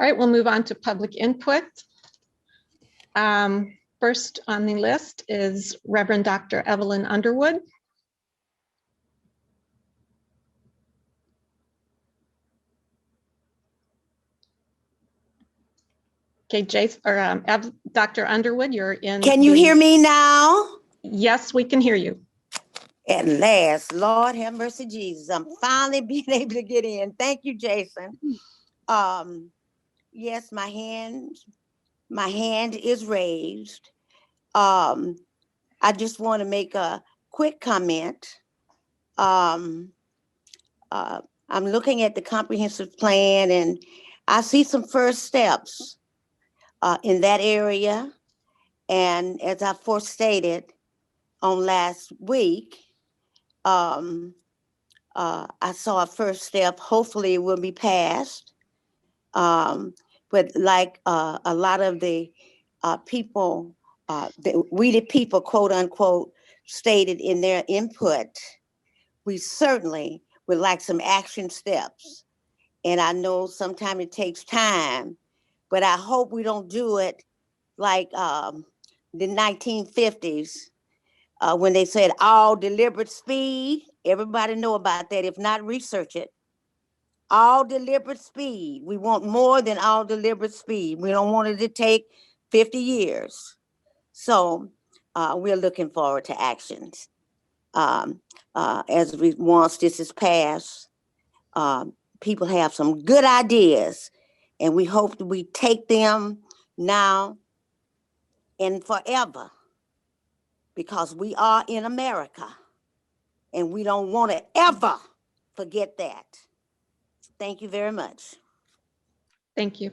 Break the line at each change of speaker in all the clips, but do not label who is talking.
All right, we'll move on to public input. First on the list is Reverend Dr. Evelyn Underwood. Okay, Dr. Underwood, you're in.
Can you hear me now?
Yes, we can hear you.
At last, Lord have mercy, Jesus. I'm finally being able to get in. Thank you, Jason. Yes, my hand is raised. I just want to make a quick comment. I'm looking at the comprehensive plan and I see some first steps in that area. And as I forestated on last week, I saw a first step. Hopefully it will be passed. But like a lot of the people, the people, quote unquote, stated in their input, we certainly would like some action steps. And I know sometimes it takes time, but I hope we don't do it like the 1950s when they said all deliberate speed. Everybody know about that. If not, research it. All deliberate speed. We want more than all deliberate speed. We don't want it to take 50 years. So we're looking forward to actions. Once this is passed, people have some good ideas, and we hope that we take them now and forever, because we are in America, and we don't want to ever forget that. Thank you very much.
Thank you.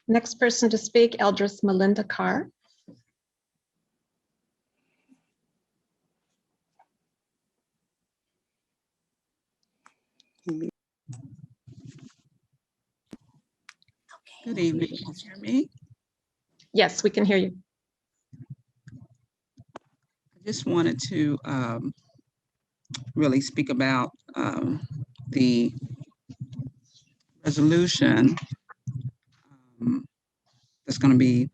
Next person to speak, Eldris Melinda Carr.
Good evening. Can you hear me?
Yes, we can hear you.
I just wanted to really speak about the resolution that's going to be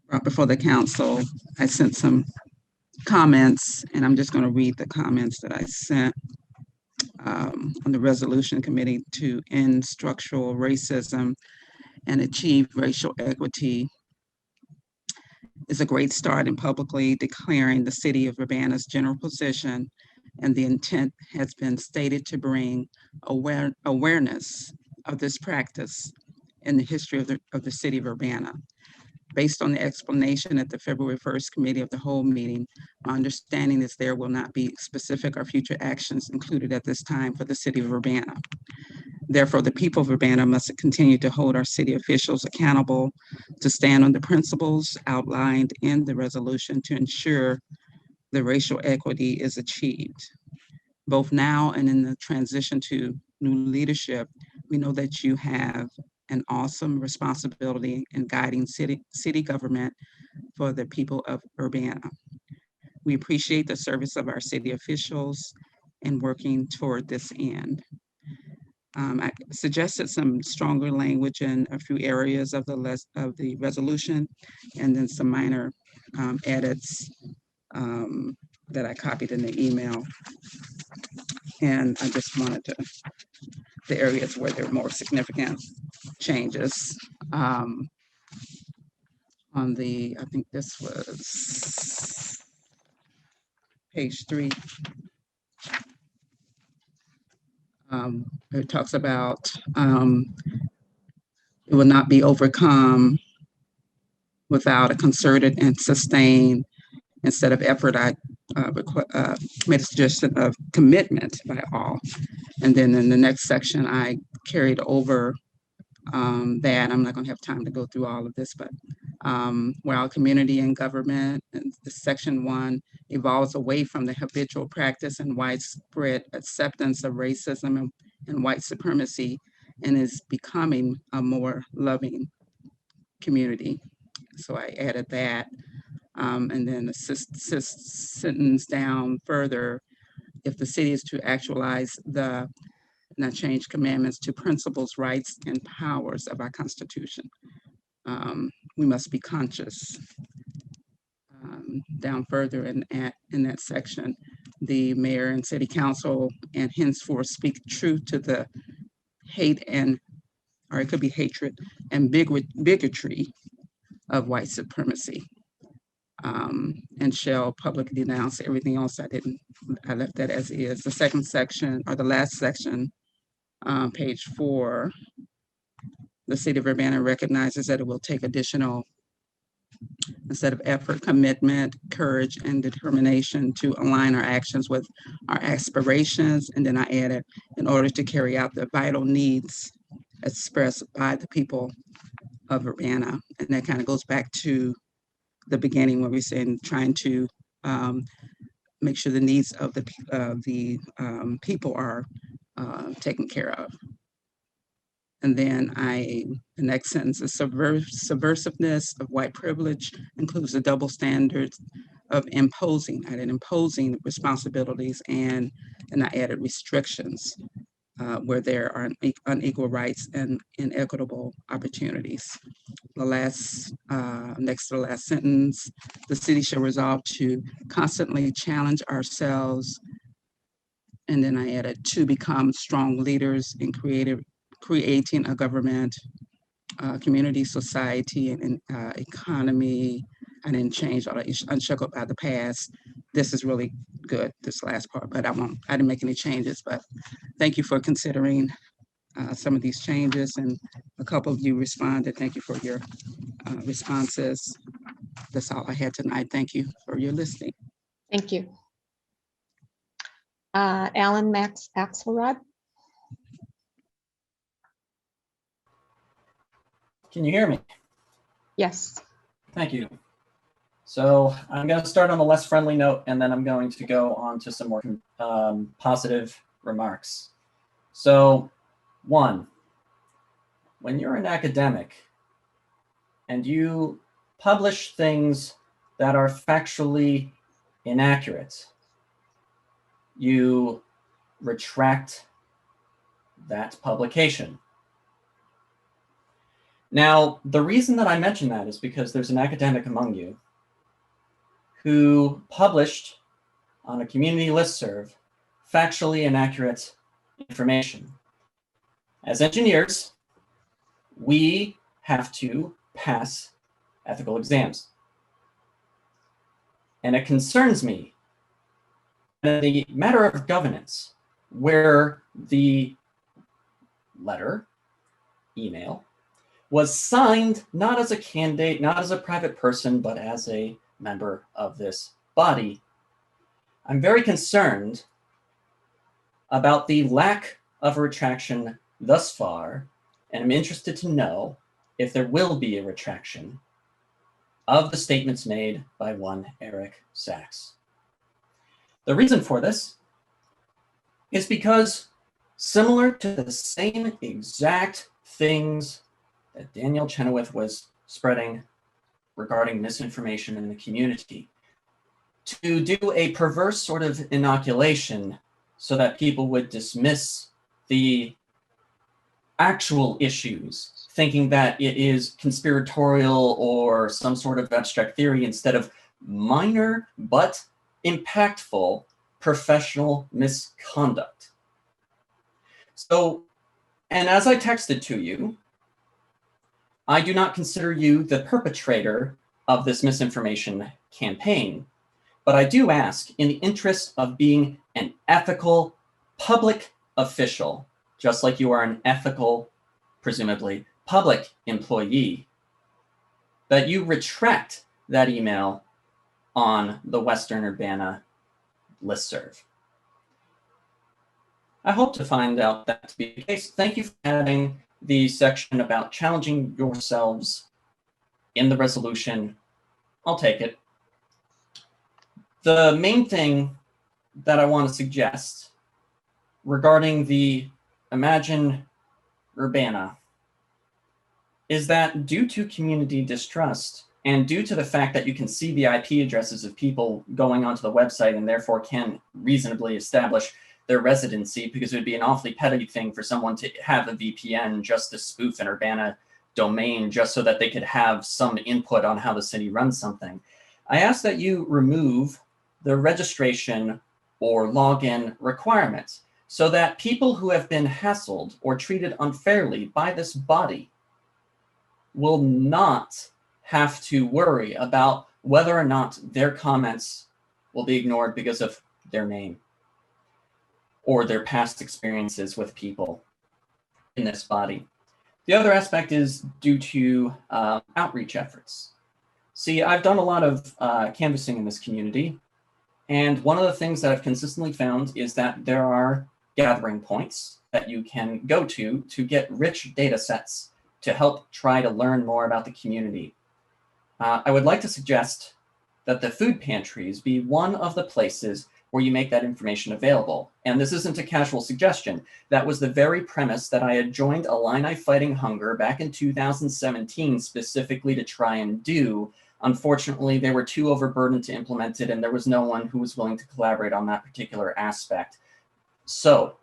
brought before the council. I sent some comments, and I'm just going to read the comments that I sent on the resolution committee to end structural racism and achieve racial equity. Is a great start in publicly declaring the city of Urbana's general position, and the intent has been stated to bring awareness of this practice in the history of the city of Urbana. Based on the explanation at the February 1st Committee of the Whole meeting, my understanding is there will not be specific or future actions included at this time for the city of Urbana. Therefore, the people of Urbana must continue to hold our city officials accountable to stand on the principles outlined in the resolution to ensure the racial equity is achieved. Both now and in the transition to new leadership, we know that you have an awesome responsibility in guiding city government for the people of Urbana. We appreciate the service of our city officials in working toward this end. I suggested some stronger language in a few areas of the resolution, and then some minor edits that I copied in the email. And I just wanted to, the areas where there are more significant changes. On the, I think this was page 3. It talks about it will not be overcome without a concerted and sustained, instead of effort, I made a suggestion of commitment by all. And then in the next section, I carried over that. I'm not going to have time to go through all of this, but while community and government, and the section 1 evolves away from the habitual practice and widespread acceptance of racism and white supremacy, and is becoming a more loving community. So I added that. And then the sentence down further, if the city is to actualize the, not change commandments to principles, rights, and powers of our Constitution, we must be conscious. Down further in that section, the mayor and city council and henceforth speak truth to the hate and, or it could be hatred and bigotry of white supremacy, and shall publicly denounce everything else. I left that as is. The second section, or the last section, page 4, the city of Urbana recognizes that it will take additional, instead of effort, commitment, courage, and determination to align our actions with our aspirations. And then I added, in order to carry out the vital needs expressed by the people of Urbana. And that kind of goes back to the beginning where we said trying to make sure the needs of the people are taken care of. And then the next sentence is subversiveness of white privilege includes the double standards of imposing, imposing responsibilities, and I added restrictions where there are unequal rights and inequitable opportunities. The last, next to the last sentence, the city shall resolve to constantly challenge ourselves. And then I added to become strong leaders in creating a government, community, society, and economy. I didn't change all that, unshackled by the past. This is really good, this last part, but I didn't make any changes, but thank you for considering some of these changes, and a couple of you responded. Thank you for your responses. That's all I had tonight. Thank you for your listening.
Thank you. Alan Max Axelrod.
Can you hear me?
Yes.
Thank you. So I'm going to start on a less friendly note, and then I'm going to go on to some more positive remarks. So 1, when you're an academic and you publish things that are factually inaccurate, you retract that publication. Now, the reason that I mention that is because there's an academic among you who published on a community listserv factually inaccurate information. As engineers, we have to pass ethical exams. And it concerns me that the matter of governance, where the letter, email, was signed not as a candidate, not as a private person, but as a member of this body. I'm very concerned about the lack of retraction thus far, and I'm interested to know if there will be a retraction of the statements made by one Eric Sachs. The reason for this is because, similar to the same exact things that Daniel Chenoweth was spreading regarding misinformation in the community, to do a perverse sort of inoculation so that people would dismiss the actual issues, thinking that it is conspiratorial or some sort of abstract theory instead of minor but impactful professional misconduct. So, and as I texted to you, I do not consider you the perpetrator of this misinformation campaign, but I do ask, in the interest of being an ethical public official, just like you are an ethical, presumably, public employee, that you retract that email on the Western Urbana listserv. I hope to find out that to be the case. Thank you for adding the section about challenging yourselves in the resolution. I'll take it. The main thing that I want to suggest regarding the Imagine Urbana is that due to community distrust, And due to the fact that you can see the IP addresses of people going onto the website and therefore can reasonably establish their residency, because it would be an awfully petty thing for someone to have a VPN just to spoof an Urbana domain just so that they could have some input on how the city runs something. I ask that you remove the registration or login requirements so that people who have been hassled or treated unfairly by this body will not have to worry about whether or not their comments will be ignored because of their name or their past experiences with people in this body. The other aspect is due to outreach efforts. See, I've done a lot of canvassing in this community, and one of the things that I've consistently found is that there are gathering points that you can go to get rich data sets to help try to learn more about the community. I would like to suggest that the food pantries be one of the places where you make that information available. And this isn't a casual suggestion. That was the very premise that I had joined Illini Fighting Hunger back in 2017 specifically to try and do. Unfortunately, they were too overburdened to implement it, and there was no one who was willing to collaborate on that particular aspect. So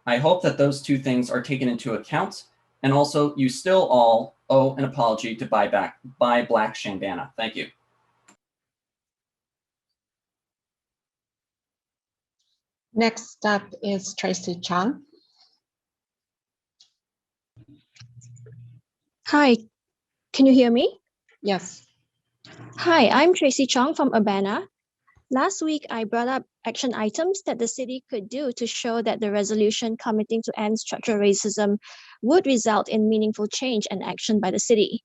I hope that those two things are taken into account. And also, you still all owe an apology to Buy Black Shandana. Thank you.
Next up is Tracy Chong.
Hi, can you hear me?
Yes.
Hi, I'm Tracy Chong from Urbana. Last week, I brought up action items that the city could do to show that the resolution committing to end structural racism would result in meaningful change and action by the city.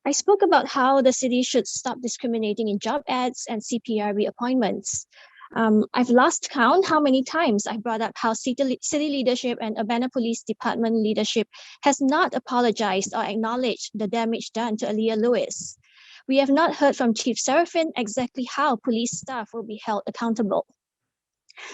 I spoke about how the city should stop discriminating in job ads and CPRB appointments. I've lost count how many times I brought up how city leadership and Urbana Police Department leadership has not apologized or acknowledged the damage done to Aaliyah Lewis. We have not heard from Chief Seraphin exactly how police staff will be held accountable.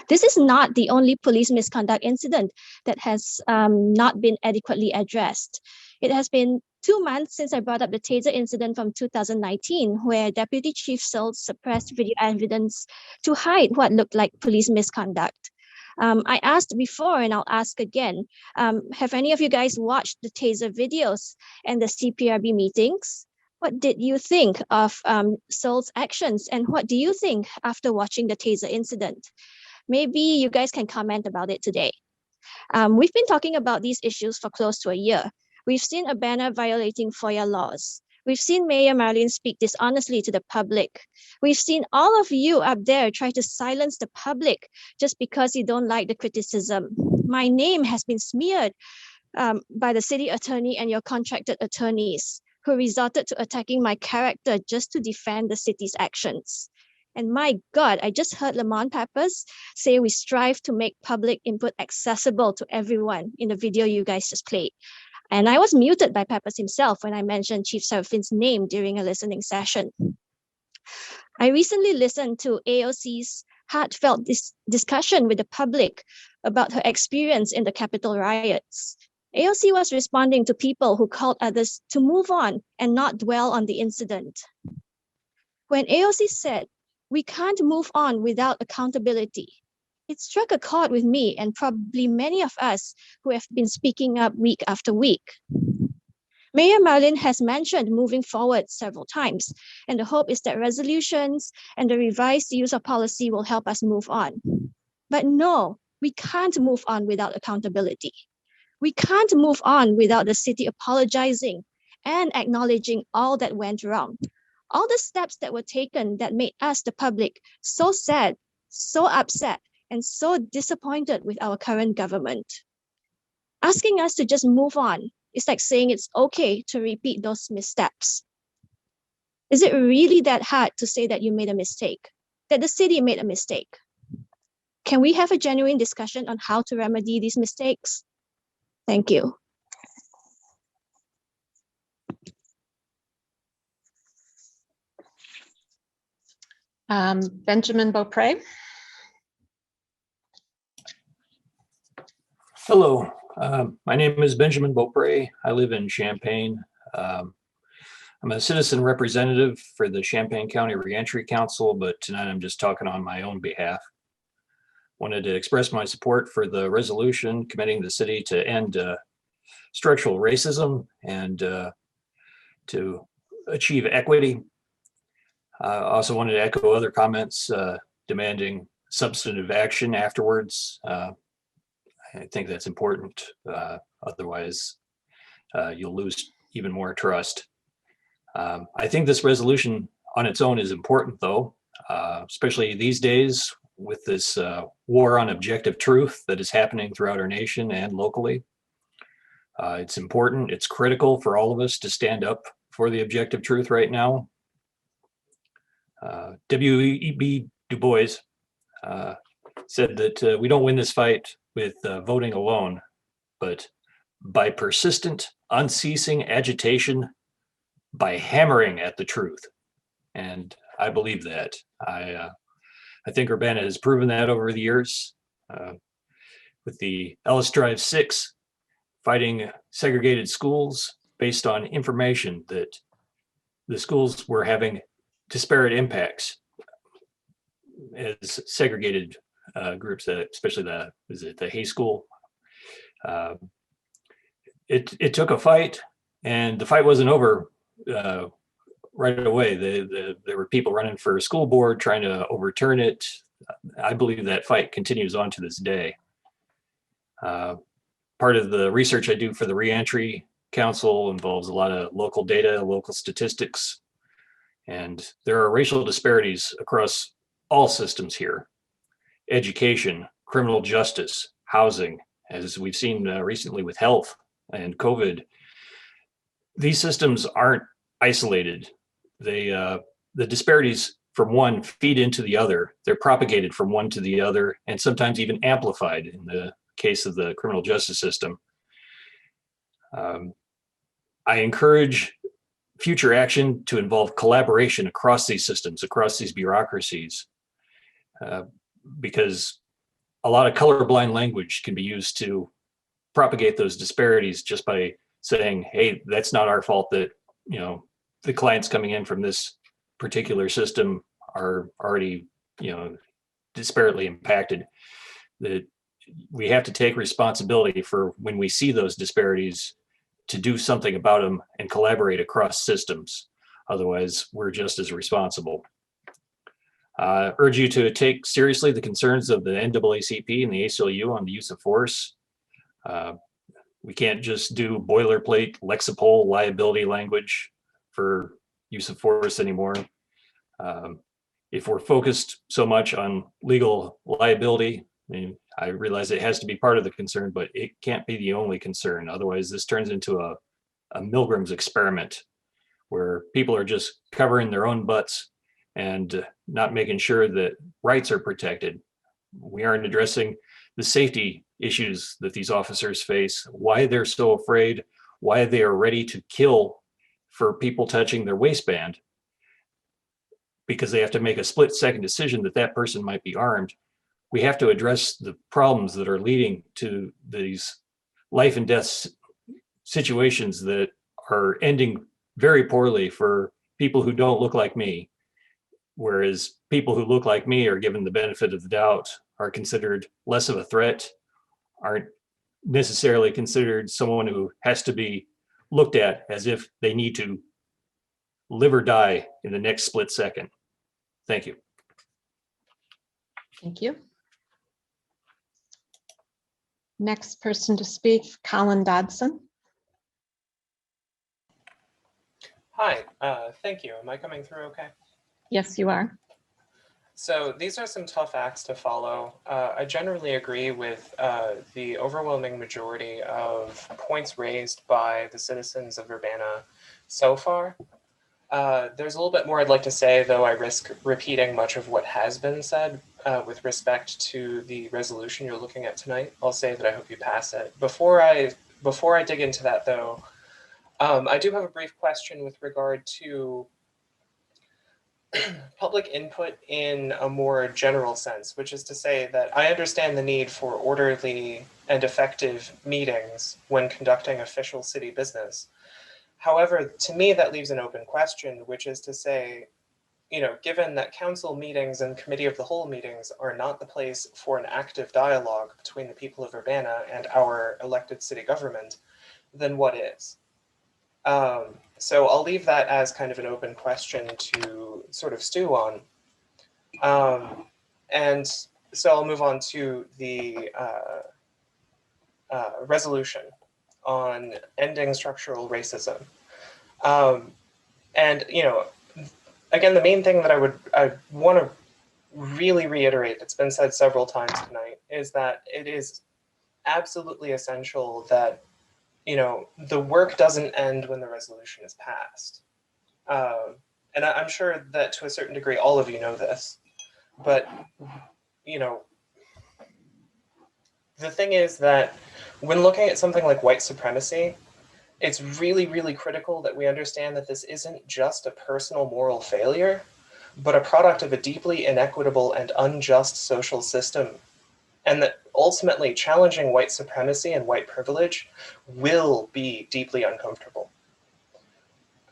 This is not the only police misconduct incident that has not been adequately addressed. It has been 2 months since I brought up the taser incident from 2019, where Deputy Chief Searles suppressed video evidence to hide what looked like police misconduct. I asked before and I'll ask again, have any of you guys watched the taser videos and the CPRB meetings? What did you think of Searles' actions, and what do you think after watching the taser incident? Maybe you guys can comment about it today. We've been talking about these issues for close to a year. We've seen Urbana violating FOIA laws. We've seen Mayor Marlin speak dishonestly to the public. We've seen all of you up there try to silence the public just because you don't like the criticism. My name has been smeared by the city attorney and your contracted attorneys, who resorted to attacking my character just to defend the city's actions. And my God, I just heard Lamont Peppers say we strive to make public input accessible to everyone in the video you guys just played. And I was muted by Peppers himself when I mentioned Chief Seraphin's name during a listening session. I recently listened to AOC's heartfelt discussion with the public about her experience in the Capitol riots. AOC was responding to people who called others to move on and not dwell on the incident. When AOC said, "We can't move on without accountability," it struck a chord with me and probably many of us who have been speaking up week after week. Mayor Marlin has mentioned moving forward several times, and the hope is that resolutions and the revised use of policy will help us move on. But no, we can't move on without accountability. We can't move on without the city apologizing and acknowledging all that went wrong. All the steps that were taken that made us, the public, so sad, so upset, and so disappointed with our current government. Asking us to just move on is like saying it's okay to repeat those missteps. Is it really that hard to say that you made a mistake, that the city made a mistake? Can we have a genuine discussion on how to remedy these mistakes? Thank you.
Benjamin Beaupre.
Hello, my name is Benjamin Beaupre. I live in Champaign. I'm a citizen representative for the Champaign County Reentry Council, but tonight I'm just talking on my own behalf. Wanted to express my support for the resolution committing the city to end structural racism and to achieve equity. I also wanted to echo other comments demanding substantive action afterwards. I think that's important. Otherwise, you'll lose even more trust. I think this resolution on its own is important, though, especially these days with this war on objective truth that is happening throughout our nation and locally. It's important, it's critical for all of us to stand up for the objective truth right now. W.E.B. Du Bois said that we don't win this fight with voting alone, but by persistent, unceasing agitation, by hammering at the truth. And I believe that. I think Urbana has proven that over the years with the Ellis Drive 6 fighting segregated schools based on information that the schools were having disparate impacts as segregated groups, especially the Hay School. It took a fight, and the fight wasn't over right away. There were people running for a school board trying to overturn it. I believe that fight continues on to this day. Part of the research I do for the Reentry Council involves a lot of local data, local statistics, and there are racial disparities across all systems here. Education, criminal justice, housing, as we've seen recently with health and COVID. These systems aren't isolated. The disparities from one feed into the other. They're propagated from one to the other, and sometimes even amplified in the case of the criminal justice system. I encourage future action to involve collaboration across these systems, across these bureaucracies, because a lot of colorblind language can be used to propagate those disparities just by saying, hey, that's not our fault that, the clients coming in from this particular system are already, disparately impacted. That we have to take responsibility for when we see those disparities to do something about them and collaborate across systems. Otherwise, we're just as responsible. Urge you to take seriously the concerns of the NAACP and the ACLU on the use of force. We can't just do boilerplate Lexipol liability language for use of force anymore. If we're focused so much on legal liability, I realize it has to be part of the concern, but it can't be the only concern. Otherwise, this turns into a Milgram's experiment where people are just covering their own butts and not making sure that rights are protected. We aren't addressing the safety issues that these officers face, why they're so afraid, why they are ready to kill for people touching their waistband, because they have to make a split-second decision that that person might be armed. We have to address the problems that are leading to these life and death situations that are ending very poorly for people who don't look like me, whereas people who look like me are given the benefit of the doubt, are considered less of a threat, aren't necessarily considered someone who has to be looked at as if they need to live or die in the next split second. Thank you.
Thank you. Next person to speak, Colin Dodson.
Hi, thank you. Am I coming through okay?
Yes, you are.
So these are some tough acts to follow. I generally agree with the overwhelming majority of points raised by the citizens of Urbana so far. There's a little bit more I'd like to say, though I risk repeating much of what has been said with respect to the resolution you're looking at tonight. I'll say that I hope you pass it. Before I dig into that, though, I do have a brief question with regard to public input in a more general sense, which is to say that I understand the need for orderly and effective meetings when conducting official city business. However, to me, that leaves an open question, which is to say, given that council meetings and committee of the whole meetings are not the place for an active dialogue between the people of Urbana and our elected city government, then what is? So I'll leave that as kind of an open question to sort of stew on. And so I'll move on to the resolution on ending structural racism. And, again, the main thing that I want to really reiterate, it's been said several times tonight, is that it is absolutely essential that, the work doesn't end when the resolution is passed. And I'm sure that to a certain degree, all of you know this, but, the thing is that when looking at something like white supremacy, it's really, really critical that we understand that this isn't just a personal moral failure, but a product of a deeply inequitable and unjust social system. And that ultimately challenging white supremacy and white privilege will be deeply uncomfortable.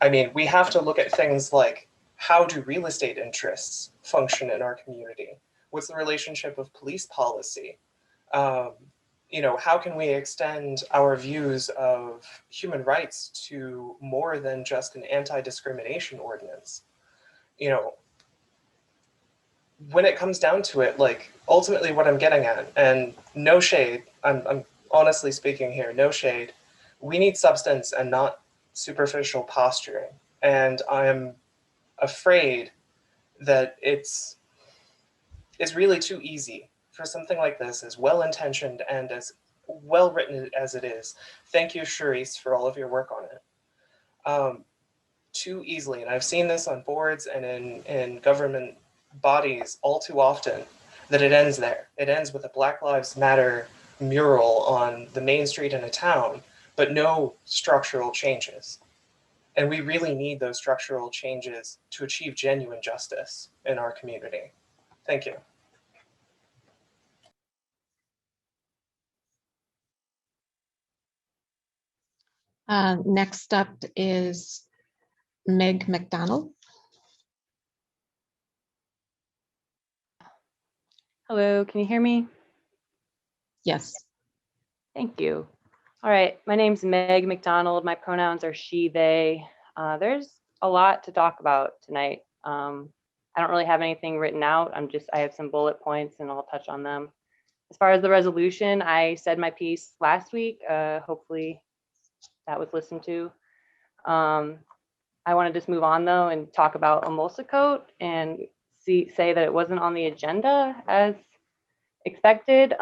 I mean, we have to look at things like, how do real estate interests function in our community? What's the relationship of police policy? How can we extend our views of human rights to more than just an anti-discrimination ordinance? When it comes down to it, like, ultimately what I'm getting at, and no shade, I'm honestly speaking here, no shade, we need substance and not superficial posturing. And I'm afraid that it's really too easy for something like this, as well-intentioned and as well-written as it is. Thank you, Charisse, for all of your work on it. Too easily, and I've seen this on boards and in government bodies all too often, that it ends there. It ends with a Black Lives Matter mural on the main street in a town, but no structural changes. And we really need those structural changes to achieve genuine justice in our community. Thank you.
Next up is Meg McDonald.
Hello, can you hear me?
Yes.
Thank you. All right, my name's Meg McDonald. My pronouns are she, they. There's a lot to talk about tonight. I don't really have anything written out. I have some bullet points and I'll touch on them. As far as the resolution, I said my piece last week. Hopefully that was listened to. I want to just move on though and talk about emulsicoat and say that it wasn't on the agenda as expected.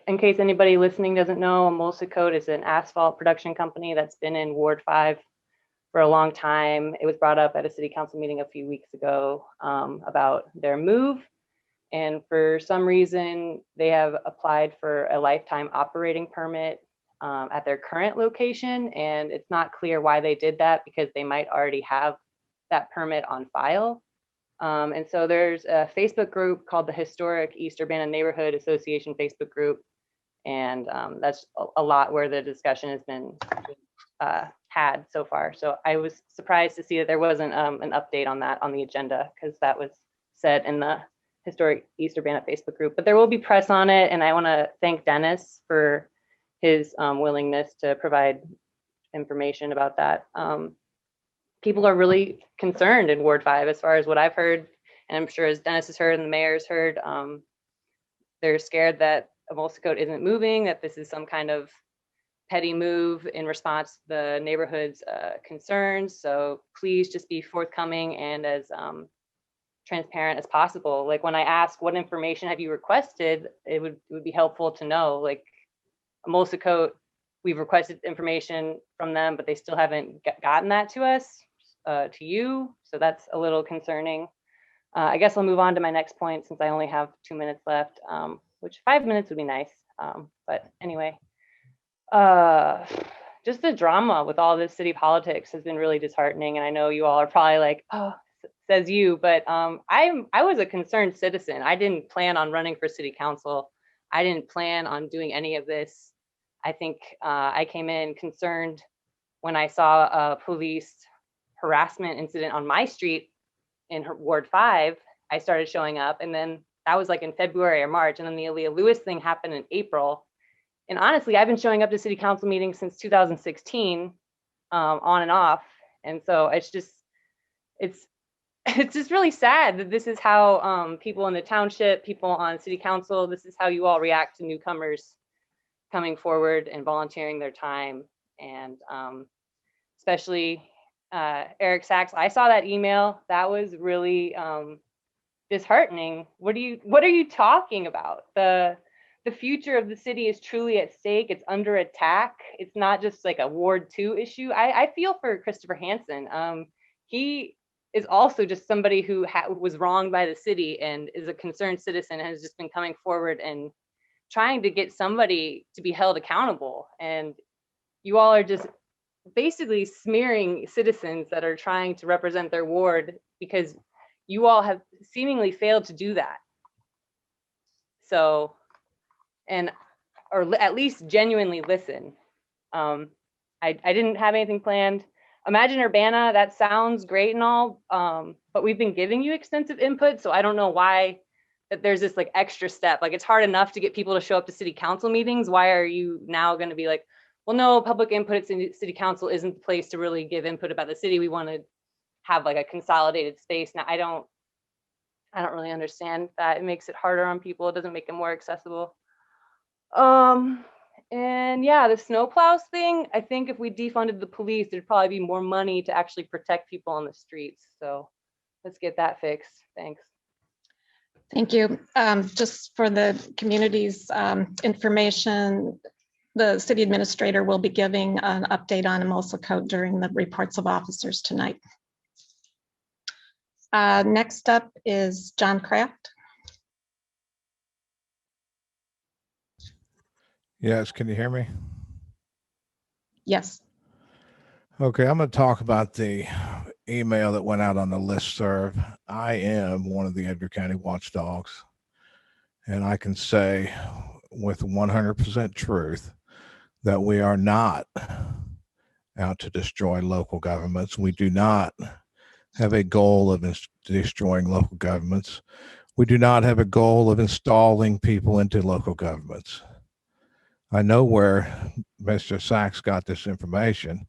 In case anybody listening doesn't know, emulsicoat is an asphalt production company that's been in Ward 5 for a long time. It was brought up at a city council meeting a few weeks ago about their move. And for some reason, they have applied for a lifetime operating permit at their current location. And it's not clear why they did that, because they might already have that permit on file. And so there's a Facebook group called the Historic East Urbana Neighborhood Association Facebook group. And that's a lot where the discussion has been had so far. So I was surprised to see that there wasn't an update on that on the agenda, because that was said in the Historic East Urbana Facebook group. But there will be press on it. And I want to thank Dennis for his willingness to provide information about that. People are really concerned in Ward 5 as far as what I've heard, and I'm sure as Dennis has heard and the mayor's heard. They're scared that emulsicoat isn't moving, that this is some kind of petty move in response to the neighborhood's concerns. So please just be forthcoming and as transparent as possible. Like when I ask what information have you requested, it would be helpful to know, like, emulsicoat, we've requested information from them, but they still haven't gotten that to us, to you. So that's a little concerning. I guess I'll move on to my next point since I only have 2 minutes left, which 5 minutes would be nice. But anyway, just the drama with all this city politics has been really disheartening. And I know you all are probably like, oh, says you, but I was a concerned citizen. I didn't plan on running for city council. I didn't plan on doing any of this. I think I came in concerned when I saw a police harassment incident on my street in Ward 5, I started showing up. And then that was like in February or March. And then the Aaliyah Lewis thing happened in April. And honestly, I've been showing up to city council meetings since 2016, on and off. And so it's just really sad that this is how people in the township, people on city council, this is how you all react to newcomers coming forward and volunteering their time. And especially Eric Sachs, I saw that email. That was really disheartening. What are you talking about? The future of the city is truly at stake. It's under attack. It's not just like a Ward 2 issue. I feel for Christopher Hansen. He is also just somebody who was wronged by the city and is a concerned citizen and has just been coming forward and trying to get somebody to be held accountable. And you all are just basically smearing citizens that are trying to represent their ward because you all have seemingly failed to do that. So, or at least genuinely listen. I didn't have anything planned. Imagine Urbana, that sounds great and all, but we've been giving you extensive input, so I don't know why that there's this like extra step. Like, it's hard enough to get people to show up to city council meetings. Why are you now going to be like, well, no, public input at city council isn't the place to really give input about the city. We want to have like a consolidated space. Now, I don't really understand that. It makes it harder on people. It doesn't make it more accessible. And yeah, the snowplows thing, I think if we defunded the police, there'd probably be more money to actually protect people on the streets. So let's get that fixed. Thanks.
Thank you. Just for the community's information, the city administrator will be giving an update on Emulsa Code during the reports of officers tonight. Next up is John Kraft.
Yes, can you hear me?
Yes.
Okay, I'm going to talk about the email that went out on the listserv. I am one of the Edgar County watchdogs, and I can say with 100% truth that we are not out to destroy local governments. We do not have a goal of destroying local governments. We do not have a goal of installing people into local governments. I know where Mr. Sachs got this information,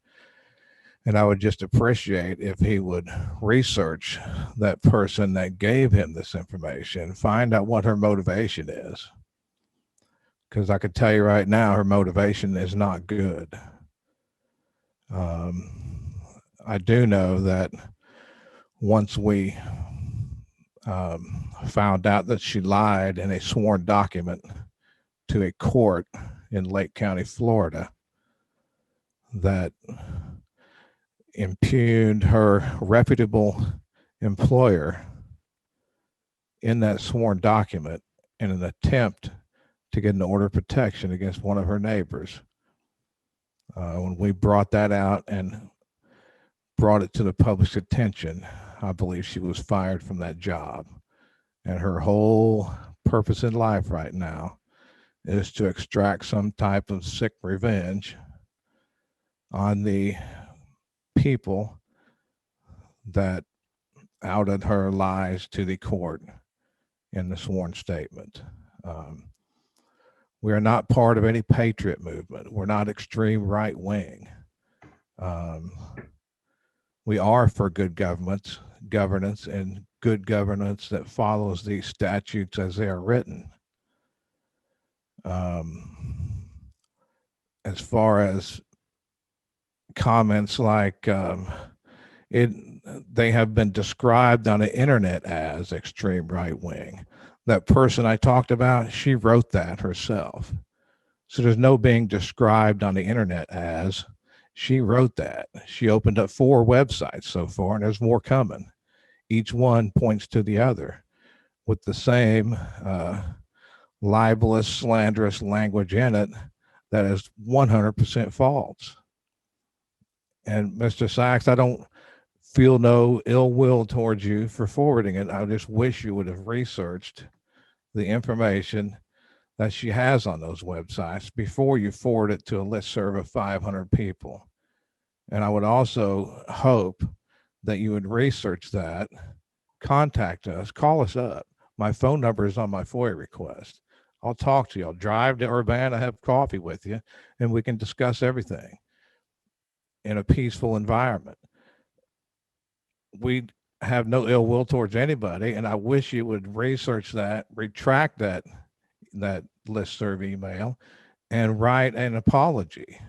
and I would just appreciate if he would research that person that gave him this information, find out what her motivation is. Because I could tell you right now, her motivation is not good. I do know that once we found out that she lied in a sworn document to a court in Lake County, Florida, that impugned her reputable employer in that sworn document in an attempt to get an order of protection against one of her neighbors. When we brought that out and brought it to the public's attention, I believe she was fired from that job. And her whole purpose in life right now is to extract some type of sick revenge on the people that outed her lies to the court in the sworn statement. We are not part of any patriot movement. We're not extreme right wing. We are for good governance and good governance that follows these statutes as they are written. As far as comments like they have been described on the internet as extreme right wing. That person I talked about, she wrote that herself. So there's no being described on the internet as. She wrote that. She opened up 4 websites so far, and there's more coming. Each one points to the other with the same libelous, slanderous language in it that is 100% false. And Mr. Sachs, I don't feel no ill will towards you for forwarding it. I just wish you would have researched the information that she has on those websites before you forward it to a listserv of 500 people. And I would also hope that you would research that, contact us, call us up. My phone number is on my FOIA request. I'll talk to you. I'll drive to Urbana, have coffee with you, and we can discuss everything in a peaceful environment. We have no ill will towards anybody, and I wish you would research that, retract that listserv email, and write an apology.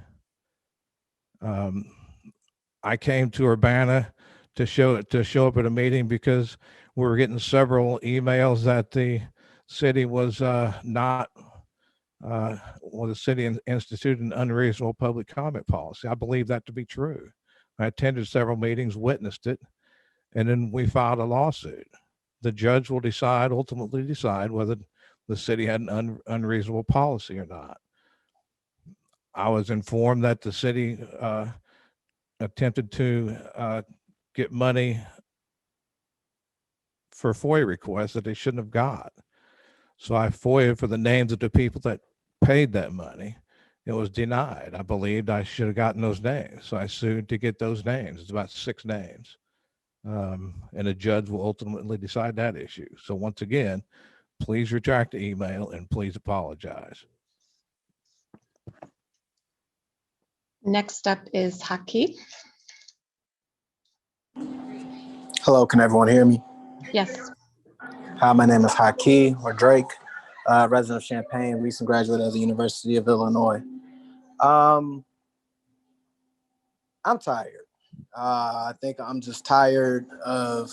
I came to Urbana to show up at a meeting because we were getting several emails that the city was not the city instituted an unreasonable public comment policy. I believe that to be true. I attended several meetings, witnessed it, and then we filed a lawsuit. The judge will ultimately decide whether the city had an unreasonable policy or not. I was informed that the city attempted to get money for FOIA requests that they shouldn't have got. So I FOIA'd for the names of the people that paid that money. It was denied. I believed I should have gotten those names. So I sued to get those names. It's about 6 names. And a judge will ultimately decide that issue. So once again, please retract the email and please apologize.
Next up is Haki.
Hello, can everyone hear me?
Yes.
Hi, my name is Haki, or Drake, resident of Champaign, recent graduate of the University of Illinois. I'm tired. I think I'm just tired of,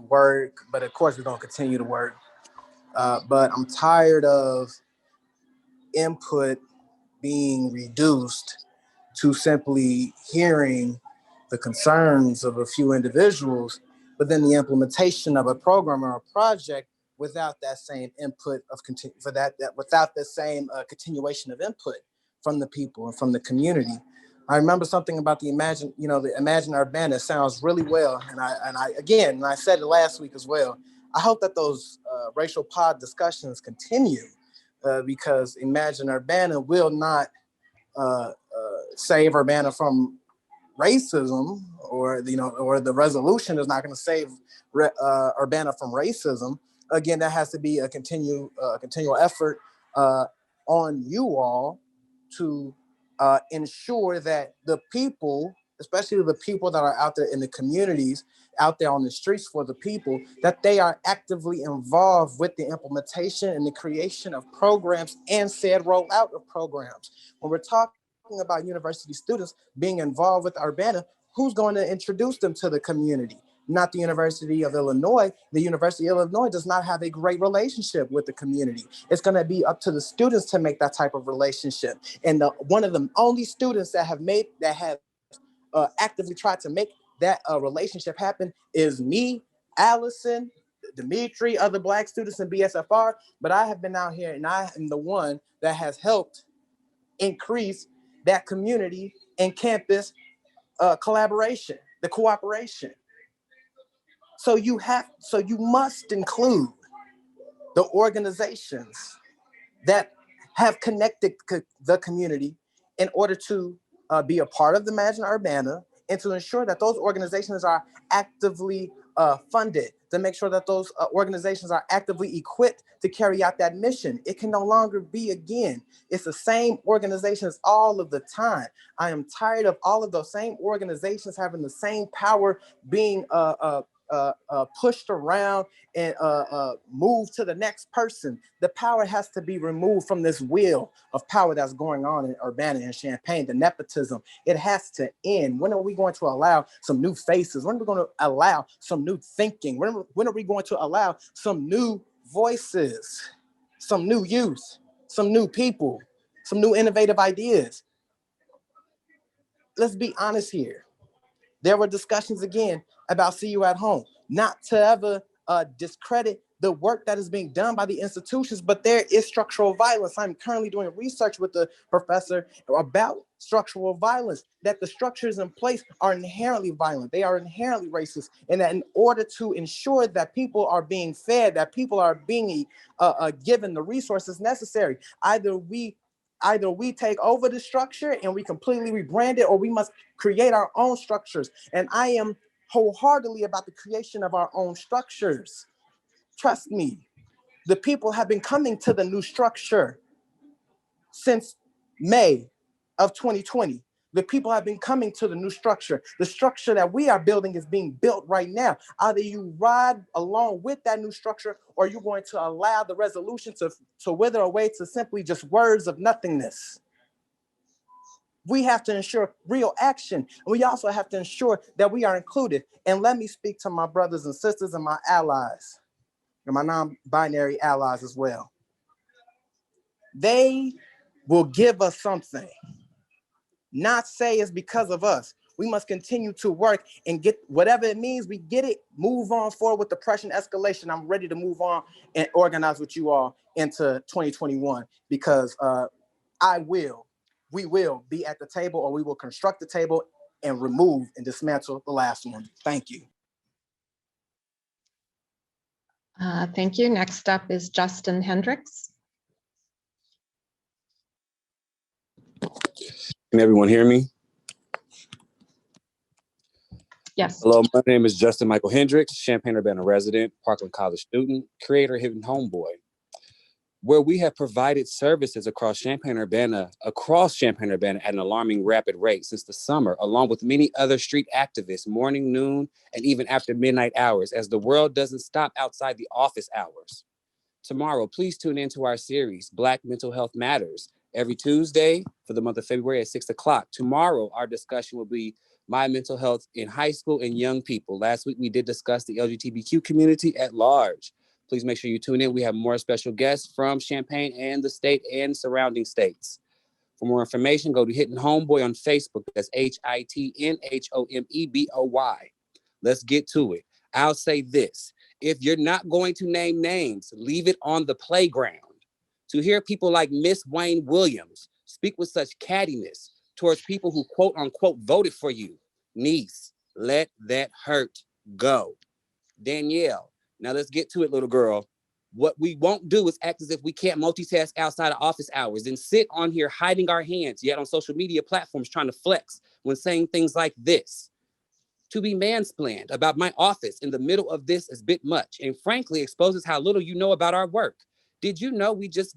work, but of course we're gonna continue to work. But I'm tired of input being reduced to simply hearing the concerns of a few individuals, but then the implementation of a program or a project without that same input without the same continuation of input from the people and from the community. I remember something about the Imagine Urbana. It sounds really well, and I said it last week as well. I hope that those racial pod discussions continue because Imagine Urbana will not save Urbana from racism, or the resolution is not going to save Urbana from racism. Again, that has to be a continual effort on you all to ensure that the people, especially the people that are out there in the communities, out there on the streets for the people, that they are actively involved with the implementation and the creation of programs and said rollout of programs. When we're talking about university students being involved with Urbana, who's going to introduce them to the community? Not the University of Illinois. The University of Illinois does not have a great relationship with the community. It's going to be up to the students to make that type of relationship. And one of the only students that have actively tried to make that relationship happen is me, Allison, Dimitri, other Black students in BSFR. But I have been out here and I am the one that has helped increase that community and campus collaboration, the cooperation. So you must include the organizations that have connected the community in order to be a part of the Imagine Urbana and to ensure that those organizations are actively funded, to make sure that those organizations are actively equipped to carry out that mission. It can no longer be, again, it's the same organizations all of the time. I am tired of all of those same organizations having the same power being pushed around and moved to the next person. The power has to be removed from this wheel of power that's going on in Urbana and Champaign, the nepotism. It has to end. When are we going to allow some new faces? When are we going to allow some new thinking? When are we going to allow some new voices, some new youth, some new people, some new innovative ideas? Let's be honest here. There were discussions again about See You at Home, not to ever discredit the work that is being done by the institutions, but there is structural violence. I'm currently doing research with the professor about structural violence, that the structures in place are inherently violent. They are inherently racist. And that in order to ensure that people are being fed, that people are being given the resources necessary, either we either we take over the structure and we completely rebrand it, or we must create our own structures. And I am wholeheartedly about the creation of our own structures. Trust me, the people have been coming to the new structure since May of 2020. The people have been coming to the new structure. The structure that we are building is being built right now. Either you ride along with that new structure, or you're going to allow the resolution to wither away to simply just words of nothingness. We have to ensure real action. And we also have to ensure that we are included. And let me speak to my brothers and sisters and my allies, and my non-binary allies as well. They will give us something. Not say it's because of us. We must continue to work and get whatever it means, we get it, move on forward with depression escalation. I'm ready to move on and organize with you all into 2021, because we will be at the table, or we will construct the table and remove and dismantle the last one. Thank you.
Thank you. Next up is Justin Hendricks.
Can everyone hear me?
Yes.
Hello, my name is Justin Michael Hendricks, Champaign-Urbana resident, Parkland College student, creator, Hidden Homeboy. Where we have provided services across Champaign-Urbana at an alarming rapid rate since the summer, along with many other street activists, morning, noon, and even after midnight hours, as the world doesn't stop outside the office hours. Tomorrow, please tune into our series, Black Mental Health Matters, every Tuesday for the month of February at 6 o'clock. Tomorrow, our discussion will be my mental health in high school and young people. Last week, we did discuss the LGBTQ community at large. Please make sure you tune in. We have more special guests from Champaign and the state and surrounding states. For more information, go to Hidden Homeboy on Facebook. That's HITNHOMEBOY. Let's get to it. I'll say this. If you're not going to name names, leave it on the playground. To hear people like Miss Wayne Williams speak with such cattiness towards people who quote unquote voted for you, niece, let that hurt go. Danielle, now let's get to it, little girl. What we won't do is act as if we can't multitask outside of office hours and sit on here hiding our hands, yet on social media platforms trying to flex when saying things like this. To be mansplained about my office in the middle of this is a bit much, and frankly exposes how little you know about our work. Did you know we just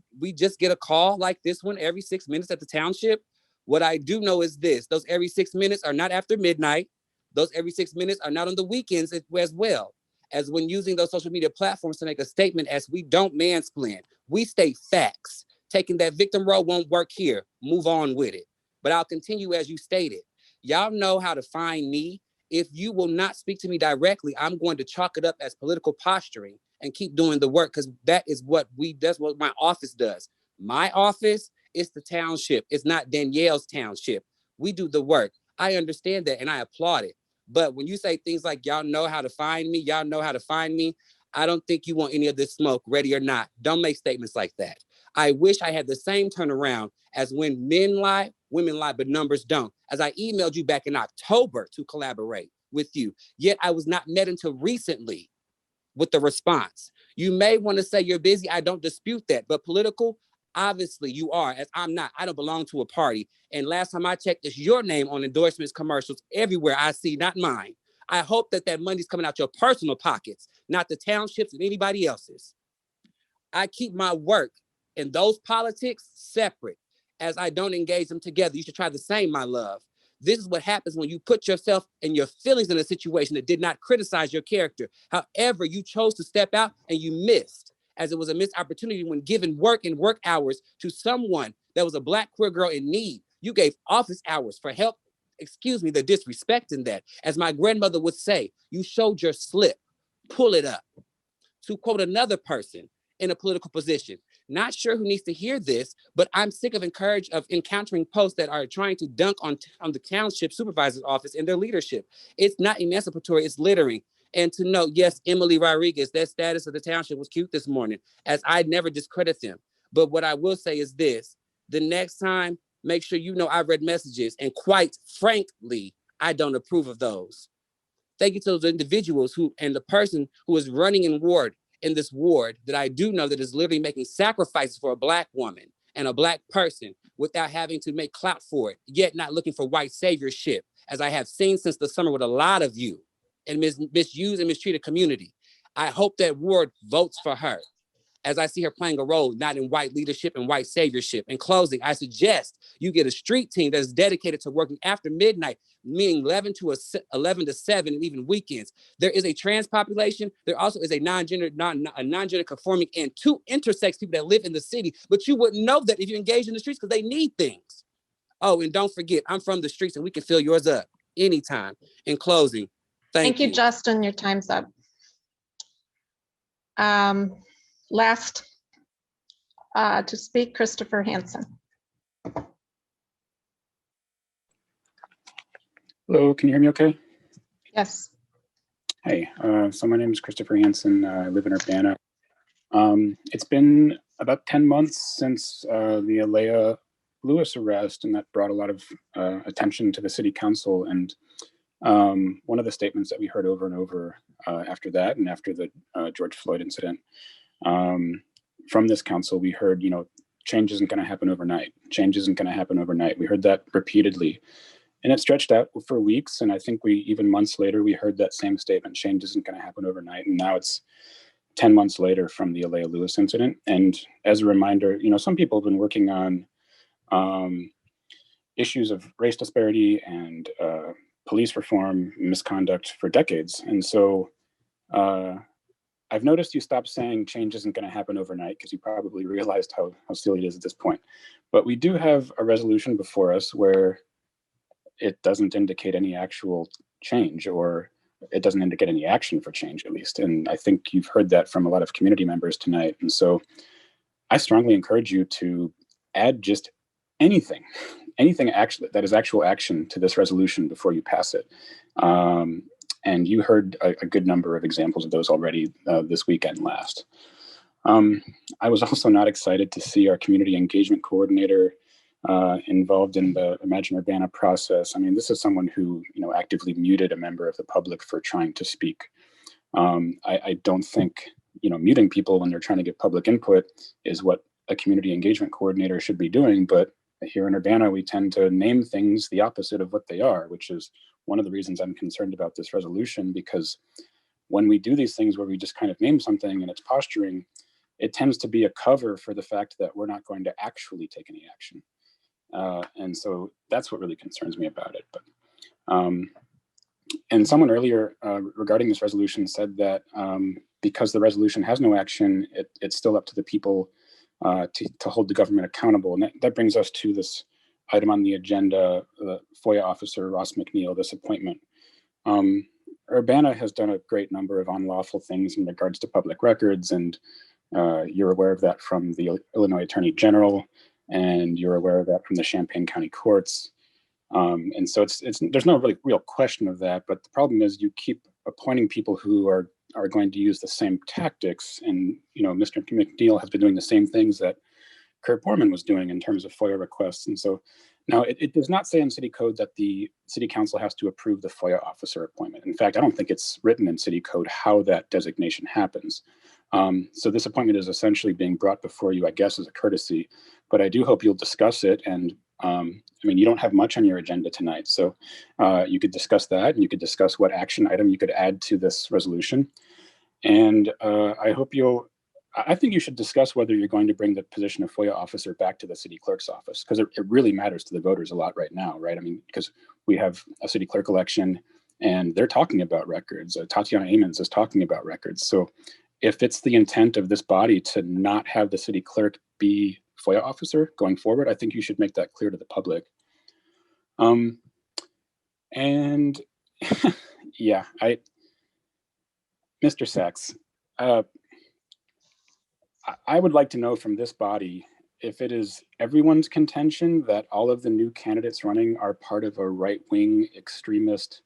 get a call like this one every 6 minutes at the township? What I do know is this: those every 6 minutes are not after midnight. Those every 6 minutes are not on the weekends as well. As when using those social media platforms to make a statement as we don't mansplain, we state facts. Taking that victim role won't work here. Move on with it. But I'll continue as you stated. Y'all know how to find me. If you will not speak to me directly, I'm going to chalk it up as political posturing and keep doing the work, because that's what my office does. My office is the township. It's not Danielle's township. We do the work. I understand that and I applaud it. But when you say things like, y'all know how to find me, I don't think you want any of this smoke, ready or not. Don't make statements like that. I wish I had the same turnaround as when men lie, women lie, but numbers don't. As I emailed you back in October to collaborate with you, yet I was not met until recently with the response. You may want to say you're busy. I don't dispute that, but political, obviously you are, as I'm not. I don't belong to a party. And last time I checked, it's your name on endorsements, commercials, everywhere I see, not mine. I hope that money's coming out your personal pockets, not the townships and anybody else's. I keep my work and those politics separate, as I don't engage them together. You should try the same, my love. This is what happens when you put yourself and your feelings in a situation that did not criticize your character. However, you chose to step out and you missed, as it was a missed opportunity when given work and work hours to someone that was a Black queer girl in need. You gave office hours for help. Excuse me, the disrespect in that. As my grandmother would say, you showed your slip, pull it up. To quote another person in a political position, not sure who needs to hear this, but I'm sick of encountering posts that are trying to dunk on the township supervisor's office and their leadership. It's not emancipatory, it's littering. And to note, yes, Emily Rodriguez, that status of the township was cute this morning, as I never discredit them. But what I will say is this: the next time, make sure you know I've read messages, and quite frankly, I don't approve of those. Thank you to those individuals and the person who is running in this ward that I do know that is literally making sacrifices for a Black woman and a Black person without having to make clout for it, yet not looking for white saviorship, as I have seen since the summer with a lot of you and misused and mistreated community. I hope that Ward votes for her, as I see her playing a role not in white leadership and white saviorship. In closing, I suggest you get a street team that is dedicated to working after midnight, meaning 11 to 7, and even weekends. There is a trans population. There also is a non-gender conforming and 2 intersex people that live in the city, but you wouldn't know that if you engage in the streets because they need things. Oh, and don't forget, I'm from the streets and we can fill yours up anytime. In closing, thank you.
Justin. Your time's up. Last to speak, Christopher Hansen.
Hello, can you hear me okay?
Yes.
Hey, so my name is Christopher Hansen. I live in Urbana. It's been about 10 months since the Alea Lewis arrest, and that brought a lot of attention to the city council. And one of the statements that we heard over and over after that and after the George Floyd incident from this council, we heard, change isn't going to happen overnight. Change isn't going to happen overnight. We heard that repeatedly. And it stretched out for weeks. And I think even months later, we heard that same statement, change isn't going to happen overnight. And now it's 10 months later from the Alea Lewis incident. And as a reminder, some people have been working on issues of race disparity and police reform, misconduct for decades. And so I've noticed you stopped saying change isn't going to happen overnight because you probably realized how silly it is at this point. But we do have a resolution before us where it doesn't indicate any actual change, or it doesn't indicate any action for change, at least. And I think you've heard that from a lot of community members tonight. And so I strongly encourage you to add just anything actually that is actual action to this resolution before you pass it. And you heard a good number of examples of those already this weekend last. I was also not excited to see our community engagement coordinator involved in the Imagine Urbana process. I mean, this is someone who, actively muted a member of the public for trying to speak. I don't think, muting people when they're trying to get public input is what a community engagement coordinator should be doing. But here in Urbana, we tend to name things the opposite of what they are, which is one of the reasons I'm concerned about this resolution, because when we do these things where we just kind of name something and it's posturing, it tends to be a cover for the fact that we're not going to actually take any action. And so that's what really concerns me about it. But and someone earlier regarding this resolution said that because the resolution has no action, it's still up to the people to hold the government accountable. And that brings us to this item on the agenda, FOIA officer Ross McNeil, this appointment. Urbana has done a great number of unlawful things in regards to public records, and you're aware of that from the Illinois Attorney General, and you're aware of that from the Champaign County courts. And so there's no really real question of that, but the problem is you keep appointing people who are going to use the same tactics. And, Mr. McNeil has been doing the same things that Kurt Borman was doing in terms of FOIA requests. And so now it does not say in city code that the city council has to approve the FOIA officer appointment. In fact, I don't think it's written in city code how that designation happens. So this appointment is essentially being brought before you, I guess, as a courtesy, but I do hope you'll discuss it. And you don't have much on your agenda tonight, so you could discuss that, and you could discuss what action item you could add to this resolution. And I think you should discuss whether you're going to bring the position of FOIA officer back to the city clerk's office, because it really matters to the voters a lot right now, right? I mean, because we have a city clerk election and they're talking about records. Tatiana Amons is talking about records. So if it's the intent of this body to not have the city clerk be FOIA officer going forward, I think you should make that clear to the public. And yeah, Mr. Sachs, I would like to know from this body if it is everyone's contention that all of the new candidates running are part of a right-wing extremist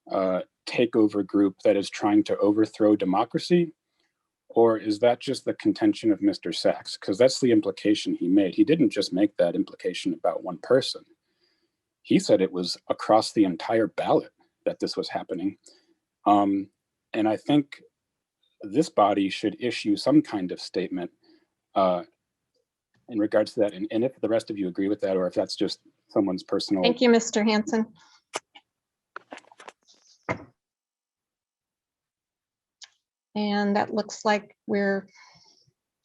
takeover group that is trying to overthrow democracy, or is that just the contention of Mr. Sachs? Because that's the implication he made. He didn't just make that implication about one person. He said it was across the entire ballot that this was happening. And I think this body should issue some kind of statement in regards to that, and if the rest of you agree with that, or if that's just someone's personal.
Thank you, Mr. Hanson. And that looks like we're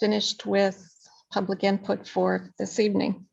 finished with public input for this evening.